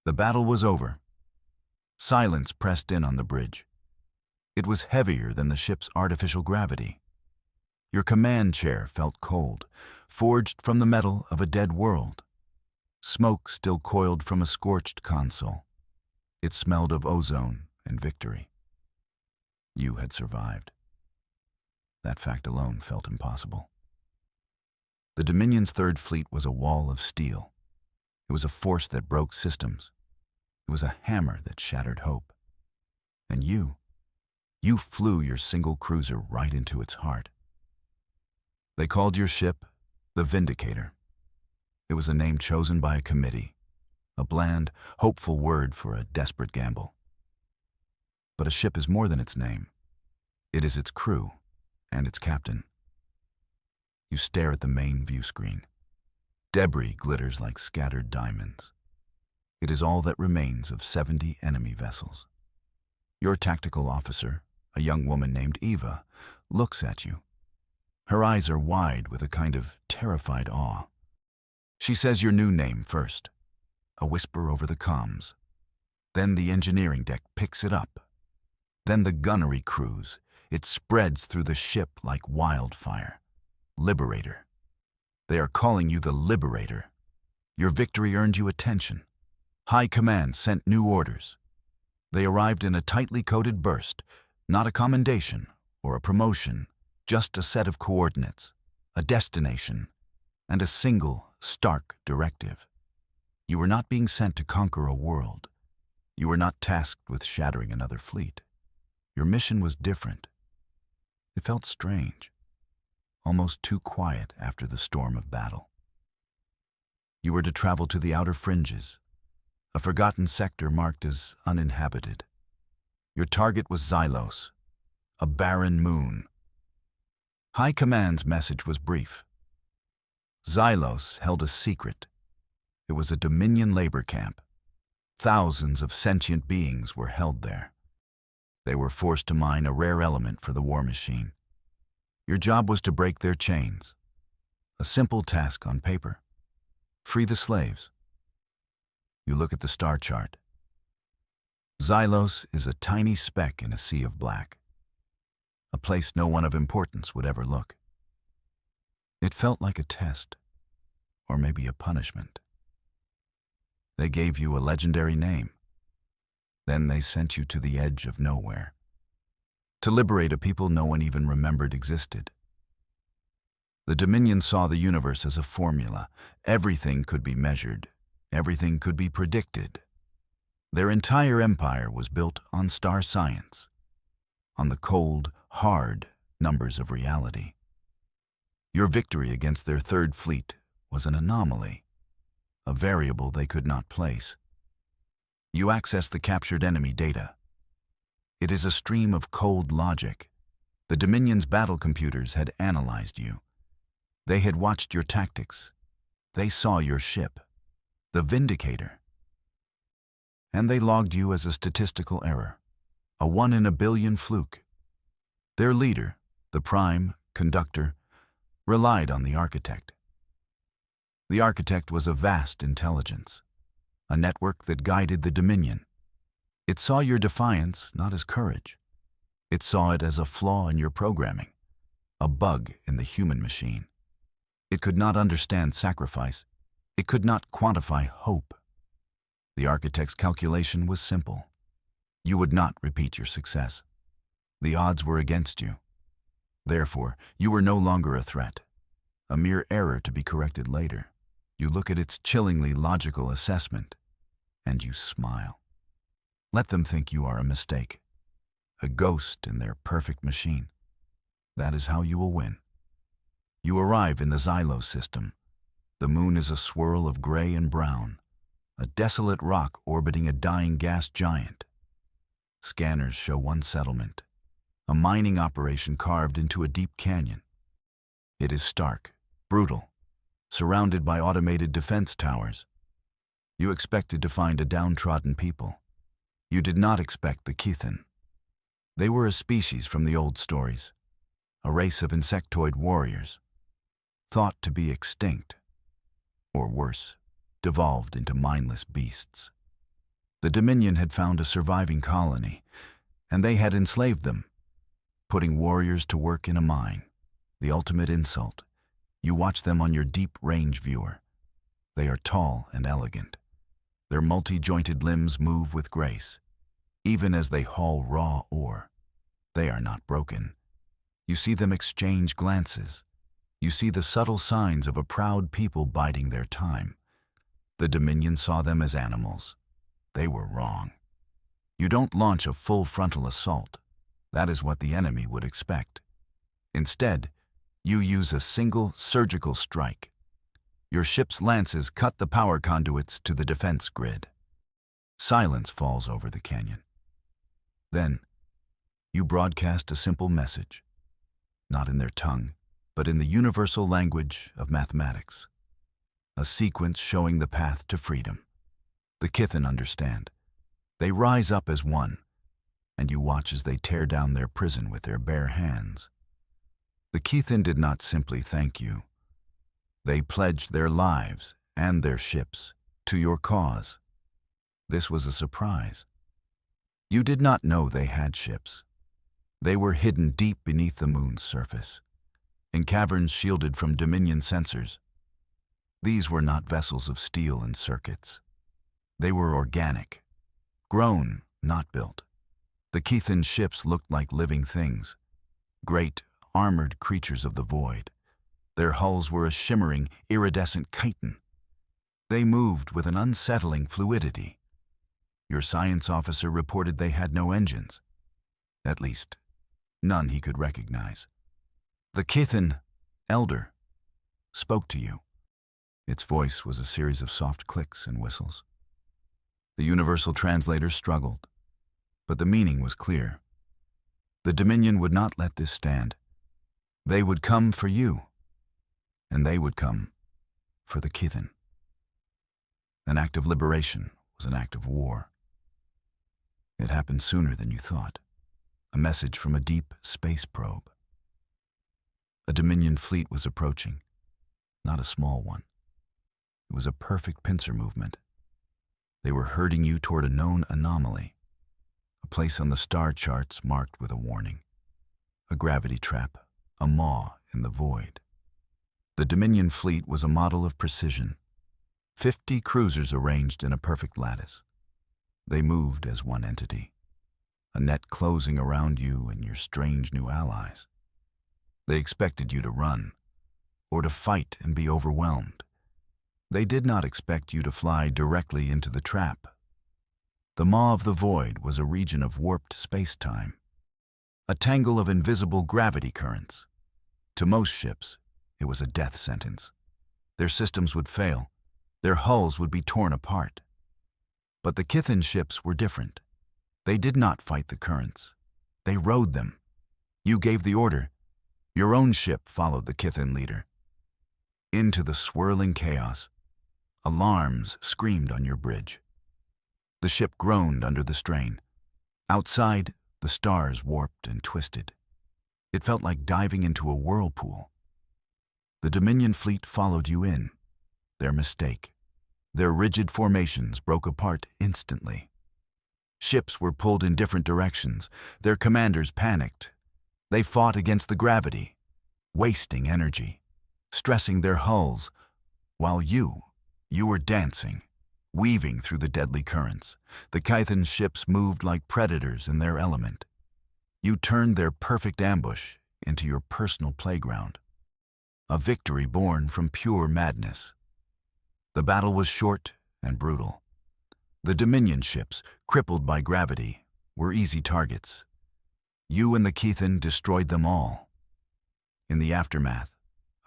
The battle was over. Silence pressed in on the bridge. It was heavier than the ship's artificial gravity. Your command chair felt cold, forged from the metal of a dead world. Smoke still coiled from a scorched console. It smelled of ozone and victory. You had survived. That fact alone felt impossible. The Dominion's Third Fleet was a wall of steel. It was a force that broke systems. It was a hammer that shattered hope. And you flew your single cruiser right into its heart. They called your ship the Vindicator. It was a name chosen by a committee, a bland, hopeful word for a desperate gamble. But a ship is more than its name. It is its crew and its captain. You stare at the main view screen. Debris glitters like scattered diamonds. It is all that remains of 70 enemy vessels. Your tactical officer, a young woman named Eva, looks at you. Her eyes are wide with a kind of terrified awe. She says your new name first, a whisper over the comms. Then the engineering deck picks it up. Then the gunnery crews. It spreads through the ship like wildfire. Liberator. They are calling you the Liberator. Your victory earned you attention. High Command sent new orders. They arrived in a tightly coded burst, not a commendation or a promotion, just a set of coordinates, a destination, and a single, stark directive. You were not being sent to conquer a world. You were not tasked with shattering another fleet. Your mission was different. It felt strange, almost too quiet after the storm of battle. You were to travel to the outer fringes, a forgotten sector marked as uninhabited. Your target was Xylos, a barren moon. High Command's message was brief. Xylos held a secret. It was a Dominion labor camp. Thousands of sentient beings were held there. They were forced to mine a rare element for the war machine. Your job was to break their chains. A simple task on paper. Free the slaves. You look at the star chart. Xylos is a tiny speck in a sea of black. A place no one of importance would ever look. It felt like a test, or maybe a punishment. They gave you a legendary name. Then they sent you to the edge of nowhere, to liberate a people no one even remembered existed. The Dominion saw the universe as a formula. Everything could be measured. Everything could be predicted. Their entire empire was built on star science, on the cold, hard numbers of reality. Your victory against their Third Fleet was an anomaly, a variable they could not place. You access the captured enemy data. It is a stream of cold logic. The Dominion's battle computers had analyzed you. They had watched your tactics. They saw your ship, the Vindicator. And they logged you as a statistical error, a 1 in a billion fluke. Their leader, the prime conductor, relied on the architect. The architect was a vast intelligence, a network that guided the Dominion. It saw your defiance not as courage. It saw it as a flaw in your programming, a bug in the human machine. It could not understand sacrifice. It could not quantify hope. The architect's calculation was simple. You would not repeat your success. The odds were against you. Therefore, you were no longer a threat, a mere error to be corrected later. You look at its chillingly logical assessment, and you smile. Let them think you are a mistake, a ghost in their perfect machine. That is how you will win. You arrive in the Xylos system. The moon is a swirl of gray and brown, a desolate rock orbiting a dying gas giant. Scanners show one settlement, a mining operation carved into a deep canyon. It is stark, brutal, surrounded by automated defense towers. You expected to find a downtrodden people. You did not expect the Kithan. They were a species from the old stories, a race of insectoid warriors, thought to be extinct, or worse, devolved into mindless beasts. The Dominion had found a surviving colony, and they had enslaved them, putting warriors to work in a mine. The ultimate insult. You watch them on your deep-range viewer. They are tall and elegant. Their multi-jointed limbs move with grace. Even as they haul raw ore, they are not broken. You see them exchange glances. You see the subtle signs of a proud people biding their time. The Dominion saw them as animals. They were wrong. You don't launch a full frontal assault. That is what the enemy would expect. Instead, you use a single surgical strike. Your ship's lances cut the power conduits to the defense grid. Silence falls over the canyon. Then, you broadcast a simple message, not in their tongue, but in the universal language of mathematics. A sequence showing the path to freedom. The Kithen understand. They rise up as one, and you watch as they tear down their prison with their bare hands. The Kithen did not simply thank you. They pledged their lives and their ships to your cause. This was a surprise. You did not know they had ships. They were hidden deep beneath the moon's surface, in caverns shielded from Dominion sensors. These were not vessels of steel and circuits. They were organic, grown, not built. The Kithen ships looked like living things, great, armored creatures of the void. Their hulls were a shimmering, iridescent chitin. They moved with an unsettling fluidity. Your science officer reported they had no engines. At least, none he could recognize. The Kithen elder spoke to you. Its voice was a series of soft clicks and whistles. The universal translator struggled, but the meaning was clear. The Dominion would not let this stand. They would come for you, and they would come for the Kithen. An act of liberation was an act of war. It happened sooner than you thought. A message from a deep space probe. A Dominion fleet was approaching, not a small one. It was a perfect pincer movement. They were herding you toward a known anomaly, a place on the star charts marked with a warning. A gravity trap, a maw in the void. The Dominion fleet was a model of precision. 50 cruisers arranged in a perfect lattice. They moved as one entity, a net closing around you and your strange new allies. They expected you to run, or to fight and be overwhelmed. They did not expect you to fly directly into the trap. The maw of the void was a region of warped space-time, a tangle of invisible gravity currents. To most ships, it was a death sentence. Their systems would fail. Their hulls would be torn apart. But the Kithen ships were different. They did not fight the currents. They rode them. You gave the order. Your own ship followed the Kithen leader. Into the swirling chaos, alarms screamed on your bridge. The ship groaned under the strain. Outside, the stars warped and twisted. It felt like diving into a whirlpool. The Dominion fleet followed you in. Their mistake. Their rigid formations broke apart instantly. Ships were pulled in different directions. Their commanders panicked. They fought against the gravity, wasting energy, stressing their hulls, while you were dancing, weaving through the deadly currents. The Kithen ships moved like predators in their element. You turned their perfect ambush into your personal playground. A victory born from pure madness. The battle was short and brutal. The Dominion ships, crippled by gravity, were easy targets. You and the Kithen destroyed them all. In the aftermath,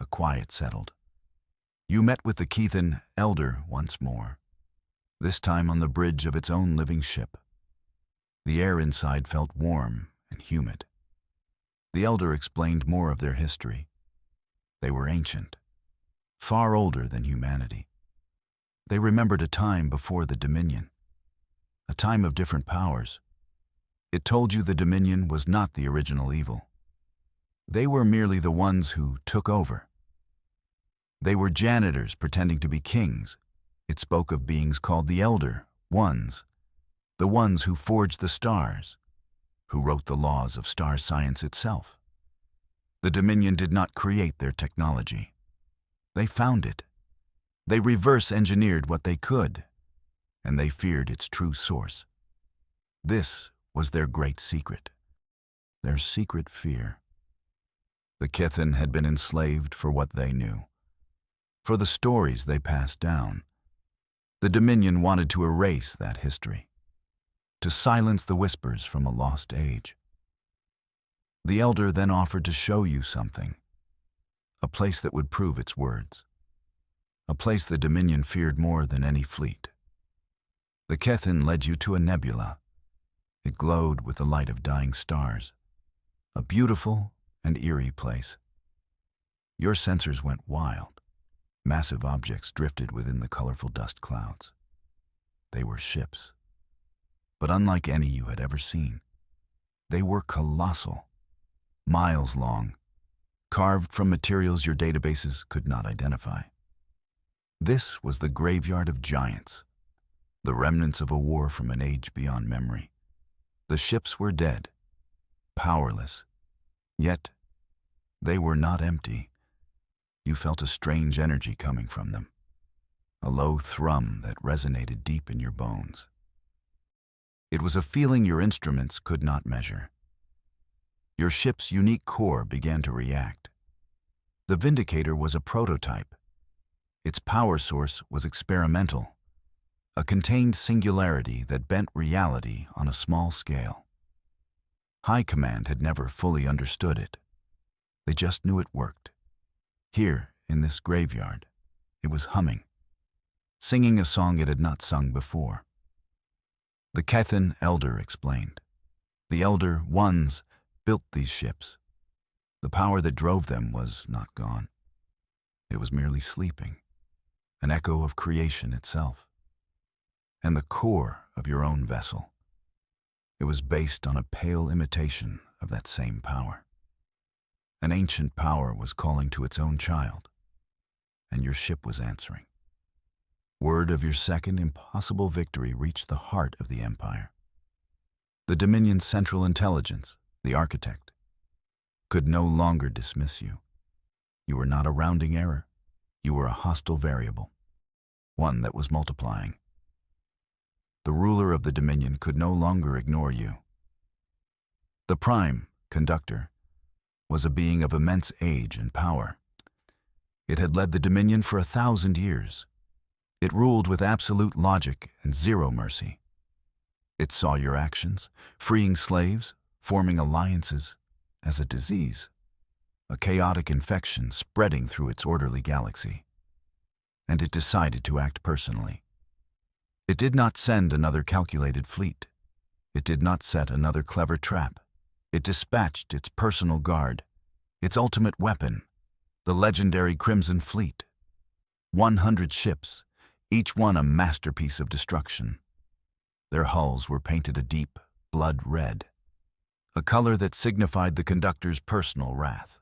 a quiet settled. You met with the Kithen elder once more, this time on the bridge of its own living ship. The air inside felt warm and humid. The elder explained more of their history. They were ancient, far older than humanity. They remembered a time before the Dominion, a time of different powers. It told you the Dominion was not the original evil. They were merely the ones who took over. They were janitors pretending to be kings. It spoke of beings called the Elder Ones, the ones who forged the stars, who wrote the laws of star science itself. The Dominion did not create their technology. They found it. They reverse-engineered what they could, and they feared its true source. This was their great secret, their secret fear. The Kithen had been enslaved for what they knew, for the stories they passed down. The Dominion wanted to erase that history, to silence the whispers from a lost age. The Elder then offered to show you something, a place that would prove its words, a place the Dominion feared more than any fleet. The Kithen led you to a nebula. It glowed with the light of dying stars, a beautiful and eerie place. Your sensors went wild. Massive objects drifted within the colorful dust clouds. They were ships, but unlike any you had ever seen. They were colossal, miles long, carved from materials your databases could not identify. This was the graveyard of giants, the remnants of a war from an age beyond memory. The ships were dead, powerless, yet they were not empty. You felt a strange energy coming from them, a low thrum that resonated deep in your bones. It was a feeling your instruments could not measure. Your ship's unique core began to react. The Vindicator was a prototype. Its power source was experimental, a contained singularity that bent reality on a small scale. High Command had never fully understood it. They just knew it worked. Here, in this graveyard, it was humming, singing a song it had not sung before. The Kithen Elder explained. The Elder Ones built these ships. The power that drove them was not gone. It was merely sleeping, an echo of creation itself, and the core of your own vessel. It was based on a pale imitation of that same power. An ancient power was calling to its own child, and your ship was answering. Word of your second impossible victory reached the heart of the Empire. The Dominion's Central Intelligence, the Architect, could no longer dismiss you. You were not a rounding error. You were a hostile variable, one that was multiplying. The ruler of the Dominion could no longer ignore you. The Prime Conductor was a being of immense age and power. It had led the Dominion for 1,000 years. It ruled with absolute logic and zero mercy. It saw your actions, freeing slaves, forming alliances, as a disease, a chaotic infection spreading through its orderly galaxy. And it decided to act personally. It did not send another calculated fleet. It did not set another clever trap. It dispatched its personal guard, its ultimate weapon, the legendary Crimson Fleet. 100 ships, each one a masterpiece of destruction. Their hulls were painted a deep blood red, a color that signified the Conductor's personal wrath.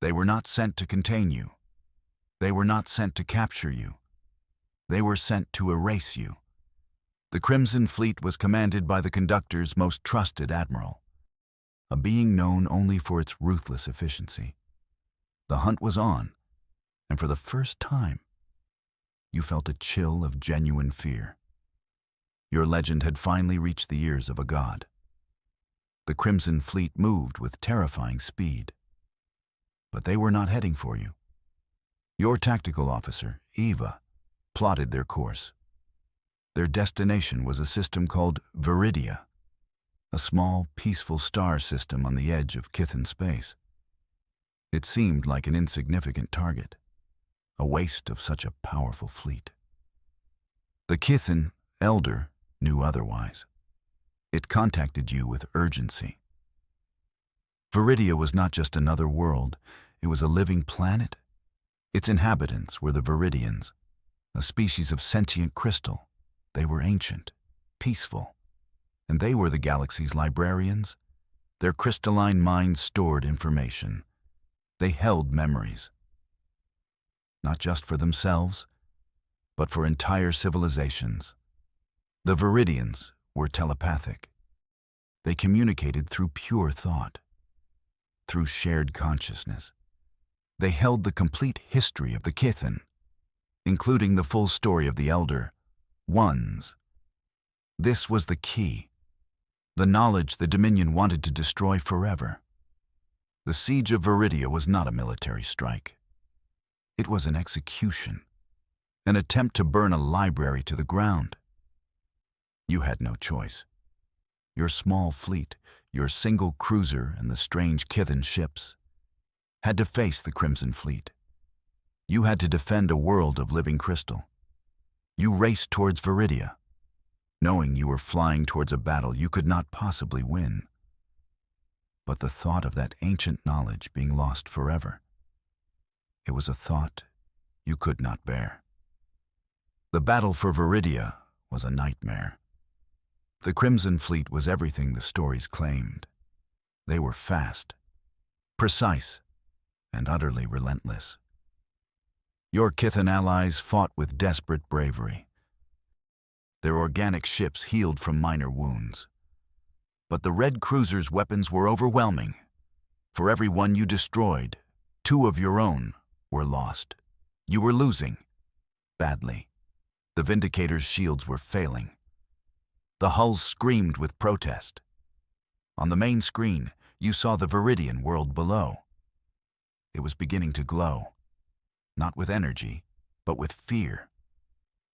They were not sent to contain you. They were not sent to capture you. They were sent to erase you. The Crimson Fleet was commanded by the Conductor's most trusted admiral, a being known only for its ruthless efficiency. The hunt was on, and for the first time, you felt a chill of genuine fear. Your legend had finally reached the ears of a god. The Crimson Fleet moved with terrifying speed. But they were not heading for you. Your tactical officer, Eva, plotted their course. Their destination was a system called Viridia, a small, peaceful star system on the edge of Kithen space. It seemed like an insignificant target, a waste of such a powerful fleet. The Kithen Elder knew otherwise. It contacted you with urgency. Viridia was not just another world, it was a living planet. Its inhabitants were the Viridians, a species of sentient crystal. They were ancient, peaceful, and they were the galaxy's librarians. Their crystalline minds stored information. They held memories, not just for themselves, but for entire civilizations. The Viridians were telepathic. They communicated through pure thought, through shared consciousness. They held the complete history of the Kithen, including the full story of the Elder Ones. This was the key, the knowledge the Dominion wanted to destroy forever. The siege of Viridia was not a military strike. It was an execution, an attempt to burn a library to the ground. You had no choice. Your small fleet, your single cruiser and the strange Kithen ships, had to face the Crimson Fleet. You had to defend a world of living crystal. You raced towards Viridia, knowing you were flying towards a battle you could not possibly win. But the thought of that ancient knowledge being lost forever, it was a thought you could not bear. The battle for Viridia was a nightmare. The Crimson Fleet was everything the stories claimed. They were fast, precise, and utterly relentless. Your Kithen allies fought with desperate bravery. Their organic ships healed from minor wounds. But the Red Cruiser's weapons were overwhelming. For every one you destroyed, 2 of your own were lost. You were losing, badly. The Vindicator's shields were failing. The hulls screamed with protest. On the main screen, you saw the Viridian world below. It was beginning to glow, not with energy, but with fear.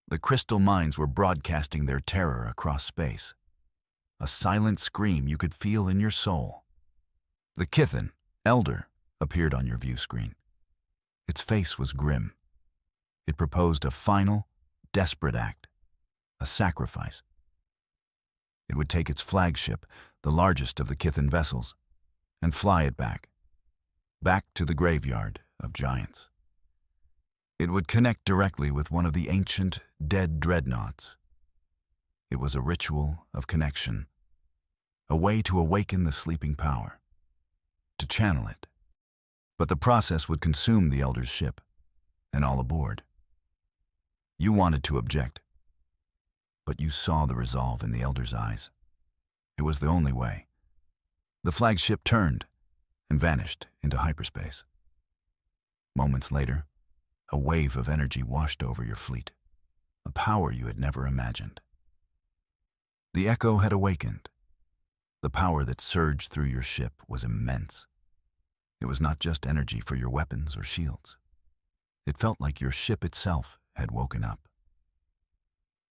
The crystal mines were broadcasting their terror across space. A silent scream you could feel in your soul. The Kithen, Elder, appeared on your view screen. Its face was grim. It proposed a final, desperate act, a sacrifice. It would take its flagship, the largest of the Kithen vessels, and fly it back to the graveyard of giants. It would connect directly with one of the ancient, dead dreadnoughts. It was a ritual of connection, a way to awaken the sleeping power, to channel it. But the process would consume the Elder's ship, and all aboard. You wanted to object, but you saw the resolve in the Elder's eyes. It was the only way. The flagship turned and vanished into hyperspace. Moments later, a wave of energy washed over your fleet, a power you had never imagined. The echo had awakened. The power that surged through your ship was immense. It was not just energy for your weapons or shields. It felt like your ship itself had woken up.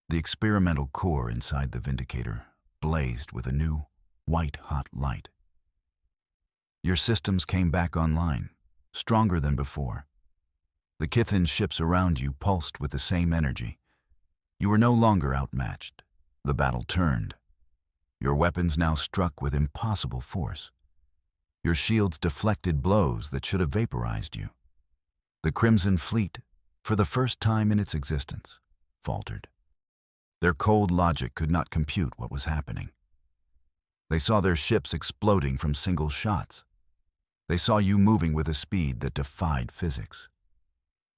The experimental core inside the Vindicator blazed with a new, white-hot light. Your systems came back online, stronger than before. The Kithen ships around you pulsed with the same energy. You were no longer outmatched. The battle turned. Your weapons now struck with impossible force. Your shields deflected blows that should have vaporized you. The Crimson Fleet, for the first time in its existence, faltered. Their cold logic could not compute what was happening. They saw their ships exploding from single shots. They saw you moving with a speed that defied physics.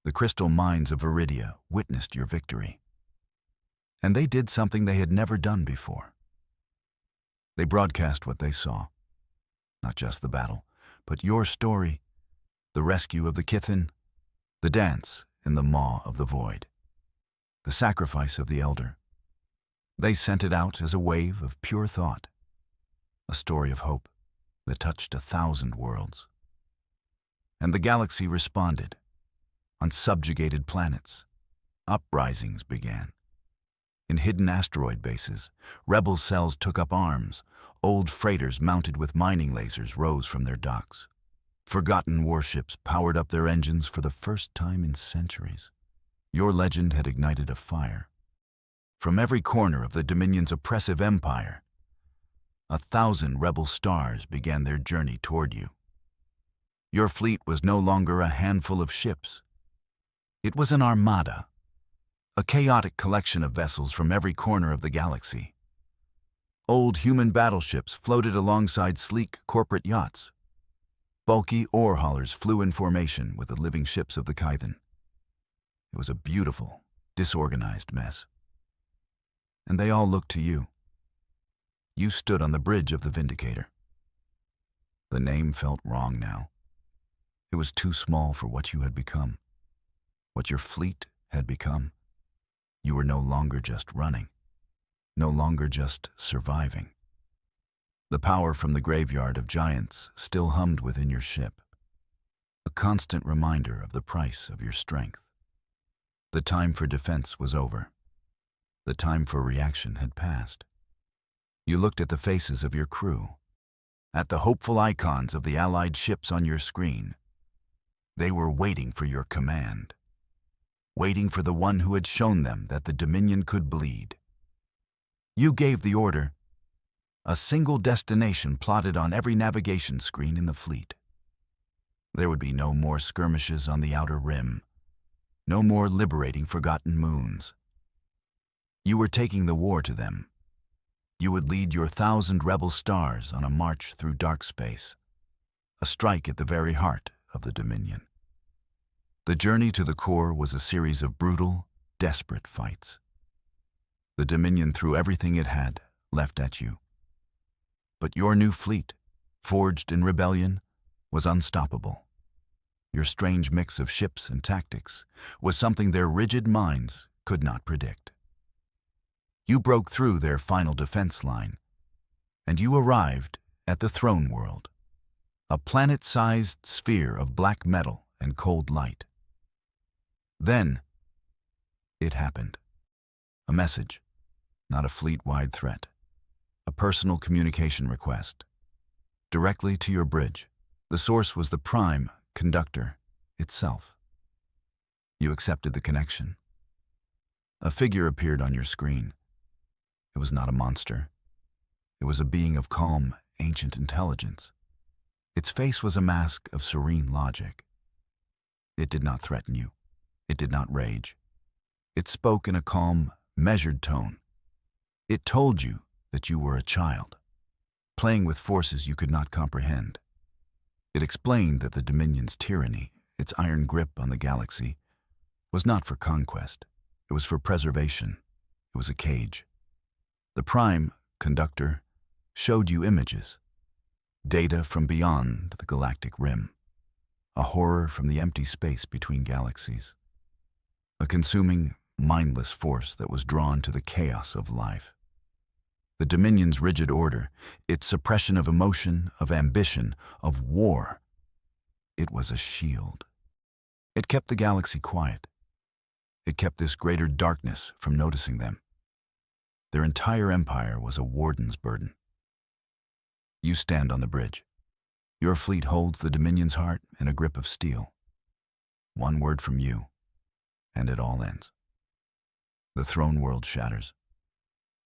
The crystal mines of Viridia witnessed your victory. And they did something they had never done before. They broadcast what they saw. Not just the battle, but your story, the rescue of the Kithen, the dance in the maw of the void, the sacrifice of the Elder. They sent it out as a wave of pure thought, a story of hope that touched 1,000 worlds. And the galaxy responded. On subjugated planets, uprisings began. In hidden asteroid bases, rebel cells took up arms. Old freighters mounted with mining lasers rose from their docks. Forgotten warships powered up their engines for the first time in centuries. Your legend had ignited a fire. From every corner of the Dominion's oppressive empire, 1,000 rebel stars began their journey toward you. Your fleet was no longer a handful of ships. It was an armada, a chaotic collection of vessels from every corner of the galaxy. Old human battleships floated alongside sleek corporate yachts. Bulky ore haulers flew in formation with the living ships of the Kithen. It was a beautiful, disorganized mess. And they all looked to you, You stood on the bridge of the Vindicator. The name felt wrong now. It was too small for what you had become, what your fleet had become. You were no longer just running, no longer just surviving. The power from the graveyard of giants still hummed within your ship, a constant reminder of the price of your strength. The time for defense was over. The time for reaction had passed. You looked at the faces of your crew, at the hopeful icons of the Allied ships on your screen. They were waiting for your command, waiting for the one who had shown them that the Dominion could bleed. You gave the order, a single destination plotted on every navigation screen in the fleet. There would be no more skirmishes on the outer rim, no more liberating forgotten moons. You were taking the war to them. You would lead your 1,000 rebel stars on a march through Darkspace, a strike at the very heart of the Dominion. The journey to the core was a series of brutal, desperate fights. The Dominion threw everything it had left at you. But your new fleet, forged in rebellion, was unstoppable. Your strange mix of ships and tactics was something their rigid minds could not predict. You broke through their final defense line, and you arrived at the throne world, a planet-sized sphere of black metal and cold light. Then, it happened. A message, not a fleet-wide threat. A personal communication request. Directly to your bridge. The source was the prime conductor itself. You accepted the connection. A figure appeared on your screen. It was not a monster. It was a being of calm, ancient intelligence. Its face was a mask of serene logic. It did not threaten you. It did not rage. It spoke in a calm, measured tone. It told you that you were a child, playing with forces you could not comprehend. It explained that the Dominion's tyranny, its iron grip on the galaxy, was not for conquest. It was for preservation. It was a cage. The prime conductor showed you images, data from beyond the galactic rim, a horror from the empty space between galaxies, a consuming, mindless force that was drawn to the chaos of life. The Dominion's rigid order, its suppression of emotion, of ambition, of war, it was a shield. It kept the galaxy quiet. It kept this greater darkness from noticing them. Their entire empire was a warden's burden. You stand on the bridge. Your fleet holds the Dominion's heart in a grip of steel. One word from you, and it all ends. The throne world shatters.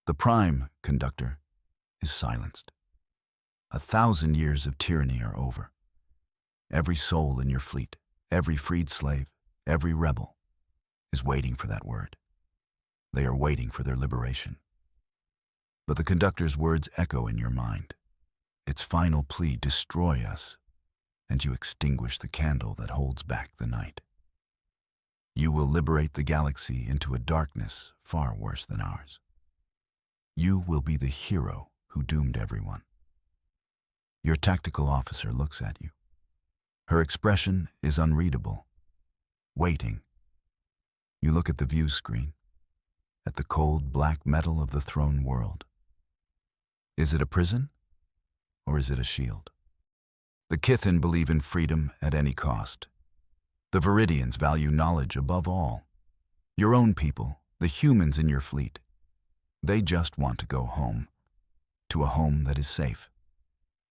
The prime conductor is silenced. 1,000 years of tyranny are over. Every soul in your fleet, every freed slave, every rebel, is waiting for that word. They are waiting for their liberation. But the conductor's words echo in your mind. Its final plea, destroy us, and you extinguish the candle that holds back the night. You will liberate the galaxy into a darkness far worse than ours. You will be the hero who doomed everyone. Your tactical officer looks at you. Her expression is unreadable, waiting. You look at the view screen, at the cold black metal of the throne world. Is it a prison, or is it a shield? The Kithen believe in freedom at any cost. The Viridians value knowledge above all. Your own people, the humans in your fleet, they just want to go home, to a home that is safe.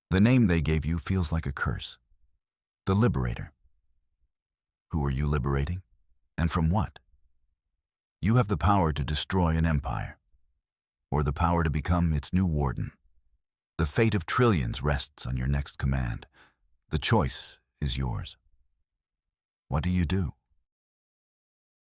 The name they gave you feels like a curse. The Liberator. Who are you liberating? And from what? You have the power to destroy an empire, or the power to become its new warden. The fate of trillions rests on your next command. The choice is yours. What do you do?